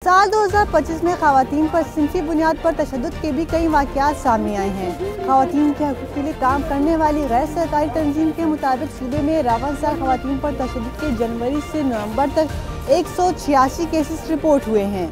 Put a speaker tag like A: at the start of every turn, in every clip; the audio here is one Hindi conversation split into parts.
A: साल 2025 में खवातीन पर सिंफी बुनियाद पर तशद्दुद के भी कई वाक़यात सामने आए हैं। खवातीन के हक़ूक़ के लिए काम करने वाली गैर सरकारी तंजीम के मुताबिक सूबे में 53,000 खवातीन पर तशद्दुद के जनवरी से नवंबर तक 186 केसेस रिपोर्ट हुए हैं।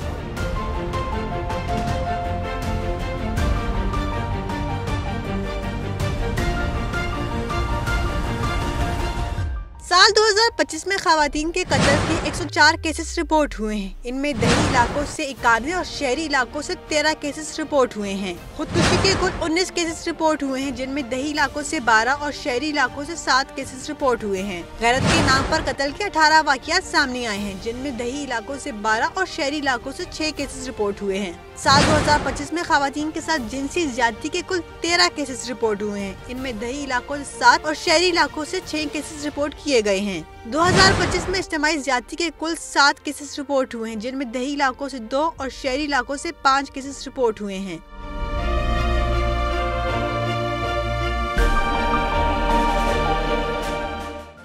A: साल 2025 में खवातीन के कत्ल के 104 केसेस रिपोर्ट हुए हैं। इनमें दही इलाकों से 91 और शहरी इलाकों से 13 केसेस रिपोर्ट हुए हैं। खुदकुशी के कुल 19 केसेस रिपोर्ट हुए हैं, जिनमें दही इलाकों से 12 और शहरी इलाकों से 7 केसेस रिपोर्ट हुए हैं। गैरत के नाम पर कत्ल के 18 वाक़यात सामने आए हैं, जिनमें दही इलाकों से 12 और शहरी इलाकों से 6 केसेस रिपोर्ट हुए हैं। साल 2025 में खवातीन के साथ जिनसी ज्यादती के कुल 13 केसेस रिपोर्ट हुए हैं। इनमें दही इलाकों से 7 और शहरी इलाकों से 6 केसेस रिपोर्ट किए गए हैं। 2025 में इज्तिमाई ज्यादती के कुल 7 केसेस रिपोर्ट हुए हैं, जिनमें दही इलाकों से 2 और शहरी इलाकों से 5 केसेस रिपोर्ट हुए हैं।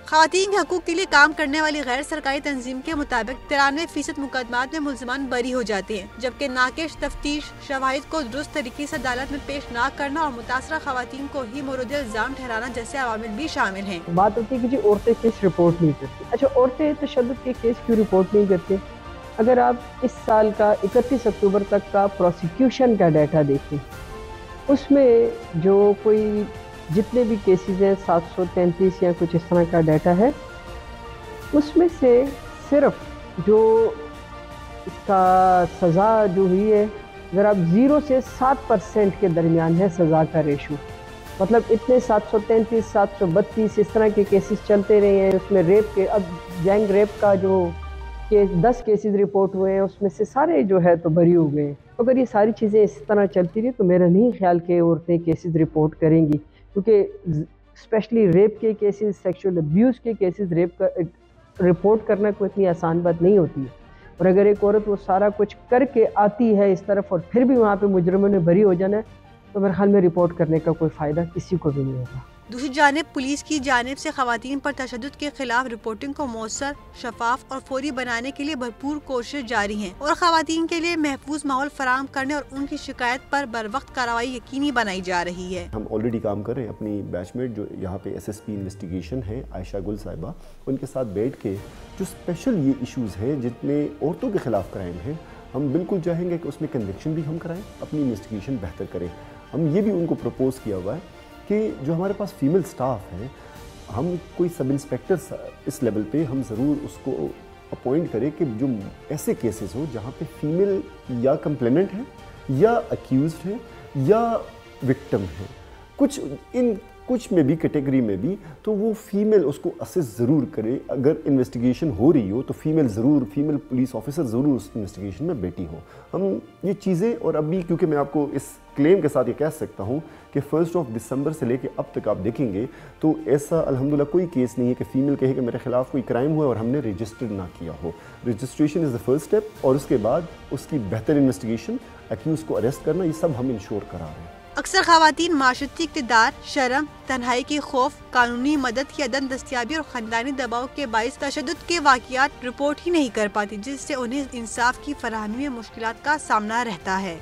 A: खवातीन के हकूक के लिए काम करने वाली गैर सरकारी तंजीम के मुताबिक 93% मुकदमात में मुल्ज़िमान बरी हो जाते हैं, जबकि नाकेश तफ्तीश, शवाहिद को दुरुस्त तरीके से अदालत में पेश न करना और मुतासरा खवातीन को ही मोरद इल्ज़ाम ठहराना जैसे अवामिल भी शामिल हैं।
B: बात होती है कि जी औरतें केस रिपोर्ट नहीं करती। अच्छा, औरतें तशद्दुद के केस क्यों रिपोर्ट नहीं करती? अगर आप इस साल का 31 अक्टूबर तक का प्रोसिक्यूशन का डाटा देखें, उसमें जो कोई जितने भी केसेस हैं 733 या कुछ इस तरह का डाटा है, उसमें से सिर्फ जो इसका सज़ा जो हुई है, अगर आप 0 से 7% के दरमियान है सज़ा का रेशो, मतलब इतने 733, 732 इस तरह के केसेस चलते रहे हैं। उसमें रेप के, अब गैंग रेप का जो 10 केसेस रिपोर्ट हुए हैं, उसमें से सारे जो है तो बरी हो गए। अगर ये सारी चीज़ें इस तरह चलती रही तो मेरा नहीं ख्याल कि औरतें केसेस रिपोर्ट करेंगी, क्योंकि स्पेशली रेप के केसेस, सेक्सुअल अब्यूज़ के केसेस रेप का रिपोर्ट करना कोई इतनी आसान बात नहीं होती है। और अगर एक औरत वो सारा कुछ करके आती है इस तरफ और फिर भी वहाँ पे मुजरिमों ने बरी हो जाना है, तो मेरे ख्याल में रिपोर्ट करने का कोई फ़ायदा किसी को भी नहीं होगा।
A: दूसरी जानिब पुलिस की जानिब से खवातीन पर तशद्दुद के खिलाफ रिपोर्टिंग को मौसर, शफाफ और फौरी बनाने के लिए भरपूर कोशिश जारी है और खवातीन के लिए महफूज माहौल फराहम करने और उनकी शिकायत पर बर वक्त कार्रवाई यकीनी बनाई जा रही है।
C: हम ऑलरेडी काम कर रहे हैं। अपनी बैचमेट जो यहाँ पे SSP इन्वेस्टिगेशन है, आयशा गुल साहिबा, उनके साथ बैठ के जो स्पेशल ये इशूज़ हैं जितने औरतों के खिलाफ क्राइम है, हम बिल्कुल चाहेंगे कि उसमें कन्विक्शन भी हम कराएं, अपनी इन्वेस्टिगेशन बेहतर करें। हम ये भी उनको प्रपोज किया हुआ है कि जो हमारे पास फीमेल स्टाफ है, हम कोई सब इंस्पेक्टर इस लेवल पे हम ज़रूर उसको अपॉइंट करें कि जो ऐसे केसेस हो जहाँ पे फीमेल या कंप्लेनेंट है या अक्यूज्ड है या विक्टिम है, कुछ में भी कैटेगरी में भी, तो वो फीमेल उसको असिस्ट ज़रूर करे। अगर इन्वेस्टिगेशन हो रही हो तो फीमेल पुलिस ऑफिसर ज़रूर उस इन्वेस्टिगेशन में बैठी हो। हम ये चीज़ें, और अभी क्योंकि मैं आपको इस क्लेम के साथ ये कह सकता हूँ कि 1 दिसंबर से लेके अब तक आप देखेंगे तो ऐसा अल्हम्दुलिल्लाह कोई केस नहीं है कि फ़ीमेल कहे कि मेरे खिलाफ कोई क्राइम हुआ और हमने रजिस्टर्ड ना किया हो। Registration is the first step, और उसके बाद उसकी बेहतर इन्वेस्टिगेशन, अक्यूज़ को अरेस्ट करना, ये सब हम इंश्योर करा रहे हैं।
A: अक्सर खवातीन माशरती इक़्तिदार, शर्म, तन्हाई की खौफ, कानूनी मदद की अदम दस्तियाबी और ख़ानदानी दबाव के बाइस तशद्दुद के वाक़यात रिपोर्ट ही नहीं कर पाती, जिससे उन्हें इंसाफ की फराहमी में मुश्किलात का सामना रहता है।